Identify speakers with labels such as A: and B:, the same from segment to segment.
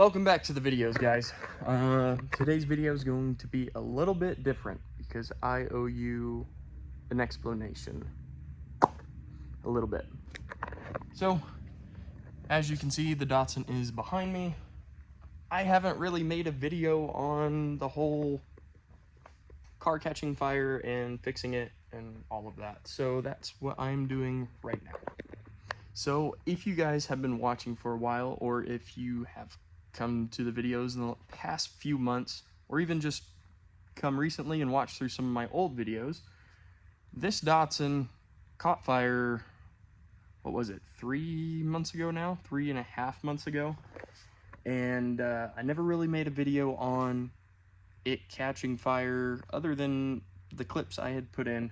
A: Welcome back to the videos, guys. Today's video is going to be a little bit different because I owe you an explanation. A little bit. So, as you can see, the Datsun is behind me. I haven't really made a video on the whole car catching fire and fixing it and all of that. So that's what I'm doing right now. So if you guys have been watching for a while, or if you have come to the videos in the past few months, or even just come recently and watched through some of my old videos, this Datsun caught fire, what was it, 3 months ago now? 3.5 months ago. And I never really made a video on it catching fire other than the clips I had put in.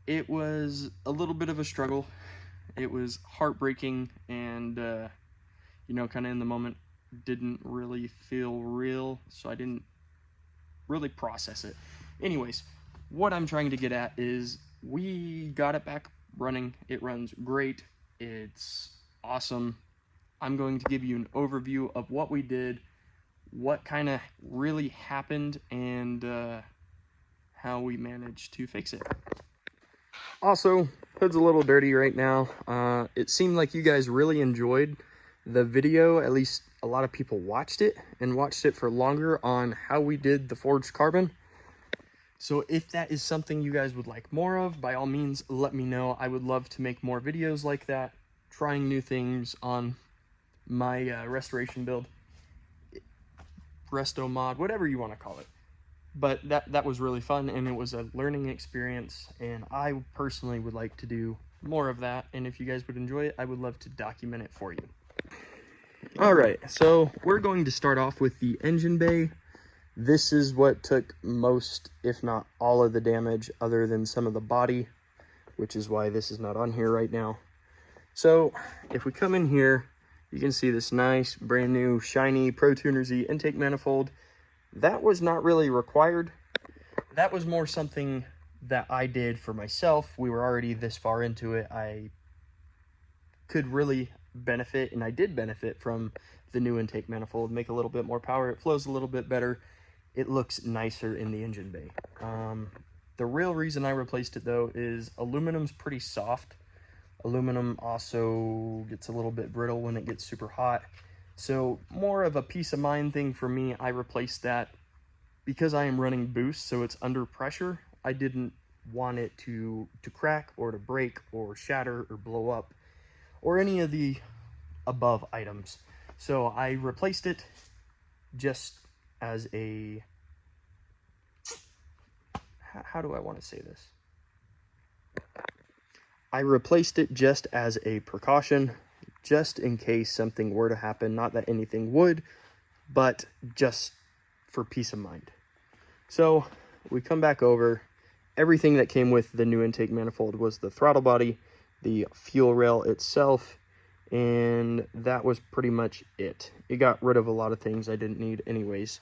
A: It was a little bit of a struggle. It was heartbreaking, and you know, kind of in the moment didn't really feel real, so I didn't really process it. Anyways, what I'm trying to get at is we got it back running. It runs great. It's awesome. I'm going to give you an overview of what we did, what kind of really happened, and how we managed to fix it. Also, hood's a little dirty right now. It seemed like you guys really enjoyed the video. At least a lot of people watched it and watched it for longer on how we did the forged carbon. So if that is something you guys would like more of, by all means, let me know. I would love to make more videos like that, trying new things on my restoration build, resto mod, whatever you want to call it. But that was really fun, and it was a learning experience, and I personally would like to do more of that, and if you guys would enjoy it, I would love to document it for you. Alright, so we're going to start off with the engine bay. This is what took most, if not all, of the damage, other than some of the body, which is why this is not on here right now. So if we come in here, you can see this nice, brand new, shiny Pro Tuner Z intake manifold. That was not really required. That was more something that I did for myself. We were already this far into it. I could really benefit, and I did benefit from the new intake manifold. Make a little bit more power. It flows a little bit better. It looks nicer in the engine bay. The real reason I replaced it, though, is aluminum's pretty soft. Aluminum also gets a little bit brittle when it gets super hot. So more of a peace of mind thing for me, I replaced that because I am running boost, so it's under pressure. I didn't want it to crack or to break or shatter or blow up or any of the above items. So I replaced it just as a, how do I want to say this? I replaced it just as a precaution, just in case something were to happen. Not that anything would, but just for peace of mind. So we come back over. Everything that came with the new intake manifold was the throttle body, the fuel rail itself, and that was pretty much it. It got rid of a lot of things I didn't need anyways.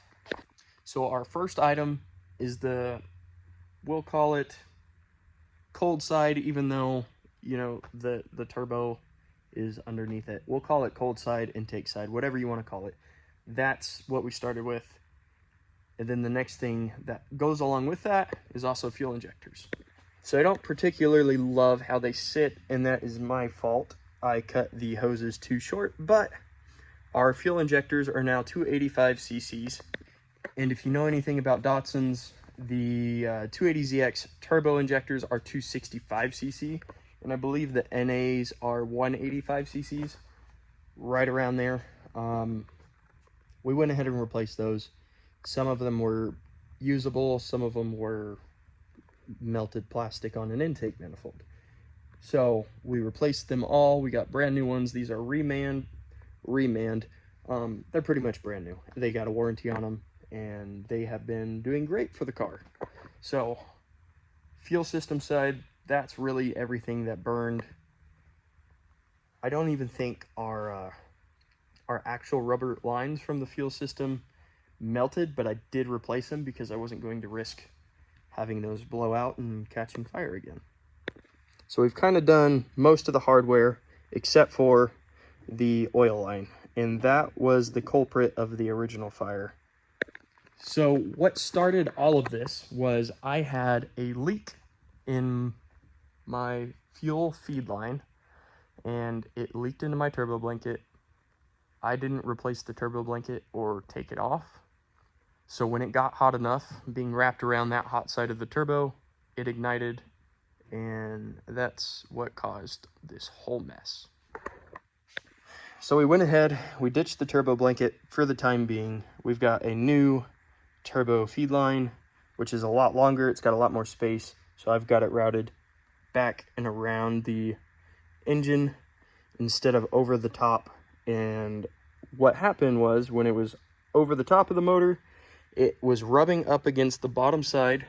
A: So our first item is the, we'll call it cold side, even though, you know, the turbo is underneath it. We'll call it cold side, intake side, whatever you want to call it. That's what we started with. And then the next thing that goes along with that is also fuel injectors. So I don't particularly love how they sit, and that is my fault. I cut the hoses too short, but our fuel injectors are now 285 cc's. And if you know anything about Datsuns, the 280ZX turbo injectors are 265 cc. And I believe the NAs are 185 cc's, right around there. We went ahead and replaced those. Some of them were usable, some of them were melted plastic on an intake manifold. So we replaced them all. We got brand new ones. These are remanned. They're pretty much brand new. They got a warranty on them, and they have been doing great for the car. So fuel system side, that's really everything that burned. I don't even think our actual rubber lines from the fuel system melted, but I did replace them because I wasn't going to risk having those blow out and catching fire again. So we've kind of done most of the hardware except for the oil line. and that was the culprit of the original fire. So what started all of this was I had a leak in my fuel feed line, and it leaked into my turbo blanket. I didn't replace the turbo blanket or take it off. So when it got hot enough, being wrapped around that hot side of the turbo, it ignited, and that's what caused this whole mess. So we went ahead, we ditched the turbo blanket for the time being. We've got a new turbo feed line, which is a lot longer. It's got a lot more space. So I've got it routed back and around the engine instead of over the top. And what happened was, when it was over the top of the motor, it was rubbing up against the bottom side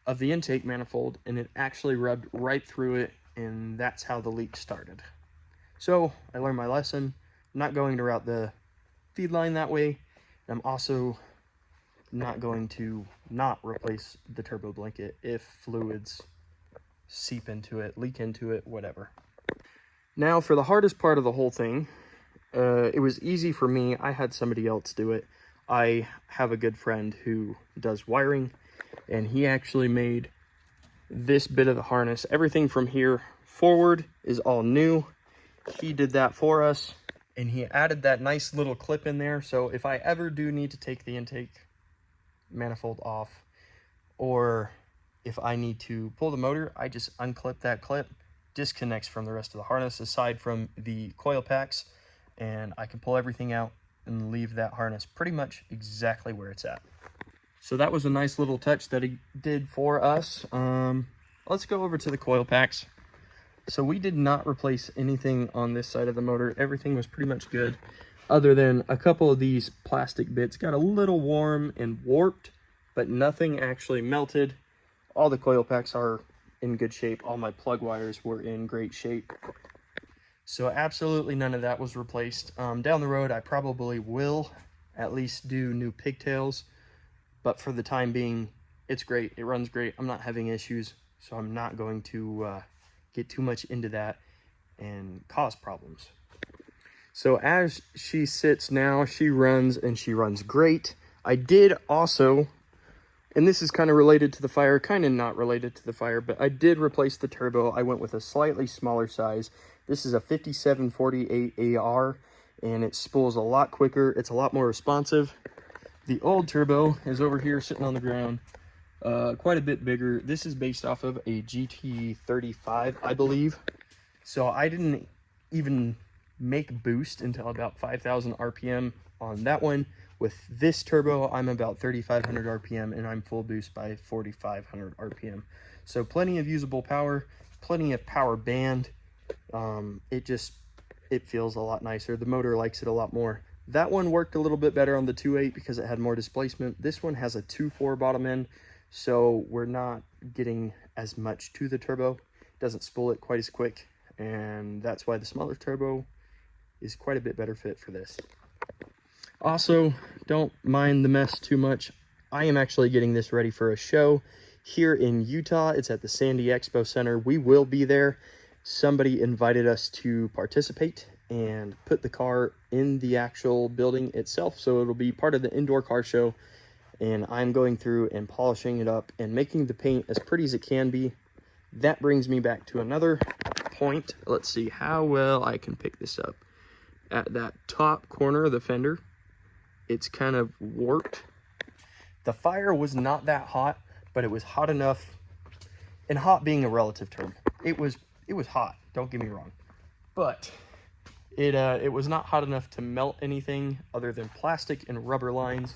A: of the intake manifold, and it actually rubbed right through it, and that's how the leak started. So I learned my lesson. I'm not going to route the feed line that way. I'm also not going to not replace the turbo blanket if fluids seep into it, leak into it, whatever. Now for the hardest part of the whole thing, it was easy for me. I had somebody else do it. I have a good friend who does wiring, and he actually made this bit of the harness. Everything from here forward is all new. He did that for us, and he added that nice little clip in there. So if I ever do need to take the intake manifold off, or if I need to pull the motor, I just unclip that clip, disconnects from the rest of the harness aside from the coil packs, and I can pull everything out and leave that harness pretty much exactly where it's at. So that was a nice little touch that he did for us. Let's go over to the coil packs. So we did not replace anything on this side of the motor. Everything was pretty much good, other than a couple of these plastic bits got a little warm and warped, but nothing actually melted. All the coil packs are in good shape. All my plug wires were in great shape. So absolutely none of that was replaced. Down the road, I probably will at least do new pigtails, but for the time being, it's great. It runs great. I'm not having issues, so I'm not going to get too much into that and cause problems. So as she sits now, she runs, and she runs great. I did also, and this is kind of related to the fire, kind of not related to the fire, but I did replace the turbo. I went with a slightly smaller size. This is a 5748 AR, and it spools a lot quicker. It's a lot more responsive. The old turbo is over here sitting on the ground, quite a bit bigger. This is based off of a GT35, I believe. So I didn't even make boost until about 5,000 RPM on that one. With this turbo, I'm about 3,500 RPM, and I'm full boost by 4,500 RPM. So plenty of usable power, plenty of power band. It feels a lot nicer. The motor likes it a lot more. That one worked a little bit better on the 2.8 because it had more displacement. This one has a 2.4 bottom end, so we're not getting as much to the turbo. It doesn't spool it quite as quick, and that's why the smaller turbo is quite a bit better fit for this. Also, don't mind the mess too much. I am actually getting this ready for a show here in Utah. It's at the Sandy Expo Center. We will be there. Somebody invited us to participate and put the car in the actual building itself, so it'll be part of the indoor car show, and I'm going through and polishing it up and making the paint as pretty as it can be. That brings me back to another point. Let's see how well I can pick this up. At that top corner of the fender, it's kind of warped. The fire was not that hot, but it was hot enough, and hot being a relative term. It was hot, don't get me wrong, but it was not hot enough to melt anything other than plastic and rubber lines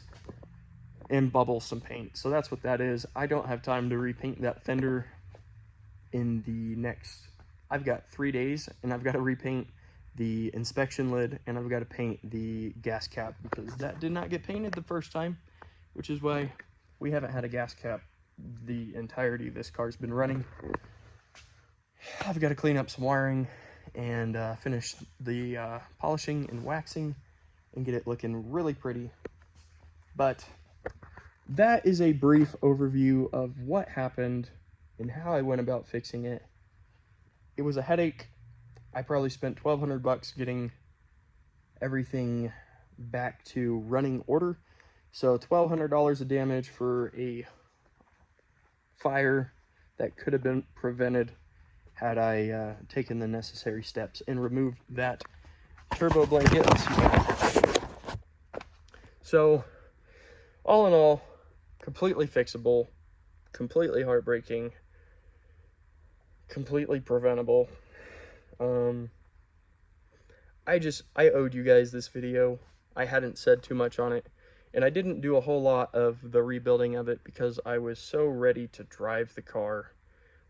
A: and bubble some paint. So that's what that is. I don't have time to repaint that fender in the next, I've got 3 days, and I've got to repaint the inspection lid, and I've got to paint the gas cap because that did not get painted the first time, which is why we haven't had a gas cap the entirety this car's been running. I've got to clean up some wiring and finish the polishing and waxing and get it looking really pretty. But that is a brief overview of what happened and how I went about fixing it. It was a headache. I probably spent $1,200 getting everything back to running order. So $1,200 of damage for a fire that could have been prevented had I taken the necessary steps and removed that turbo blanket. So all in all, completely fixable, completely heartbreaking, completely preventable. I owed you guys this video. I hadn't said too much on it, and I didn't do a whole lot of the rebuilding of it because I was so ready to drive the car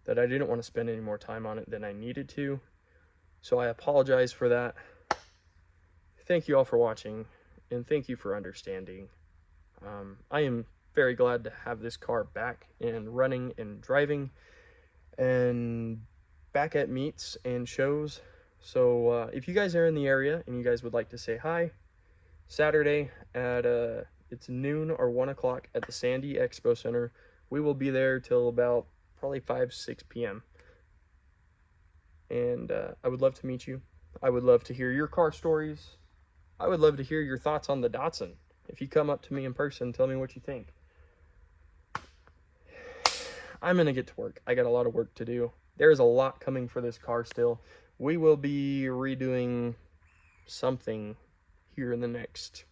A: that I didn't want to spend any more time on it than I needed to. So I apologize for that. Thank you all for watching, and thank you for understanding. I am very glad to have this car back and running and driving and back at meets and shows. So if you guys are in the area and you guys would like to say hi, Saturday at it's noon or 1 o'clock at the Sandy Expo Center. We will be there till about probably 5-6 p.m. and I would love to meet you. I would love to hear your car stories. I would love to hear your thoughts on the Datsun. If you come up to me in person, tell me what you think. I'm gonna get to work. I got a lot of work to do. There's a lot coming for this car still. We will be redoing something here in the next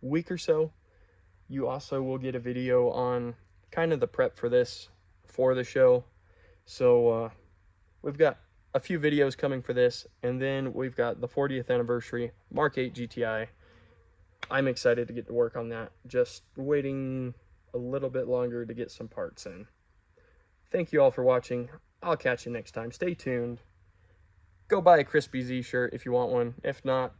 A: week or so. You also will get a video on kind of the prep for this, for the show. So we've got a few videos coming for this, and then we've got the 40th anniversary Mark 8 GTI. I'm excited to get to work on that. Just waiting a little bit longer to get some parts in. Thank you all for watching. I'll catch you next time. Stay tuned. Go buy a Crispy Z shirt if you want one. If not,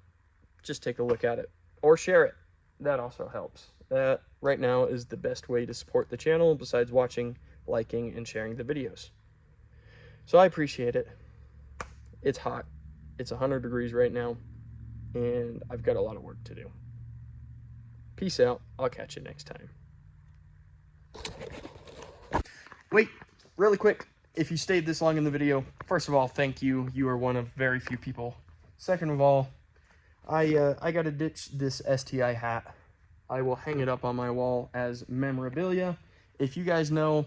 A: just take a look at it or share it. That also helps. That right now is the best way to support the channel besides watching, liking, and sharing the videos. So I appreciate it. It's hot. It's 100 degrees right now, and I've got a lot of work to do. Peace out. I'll catch you next time. Wait, really quick. If you stayed this long in the video, first of all, thank you. You are one of very few people. Second of all, I got to ditch this STI hat. I will hang it up on my wall as memorabilia. If you guys know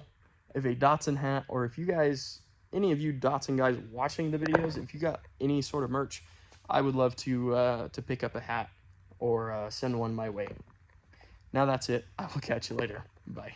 A: of a Datsun hat, or if you guys, any of you Datsun guys watching the videos, if you got any sort of merch, I would love to pick up a hat or send one my way. Now that's it. I will catch you later. Bye.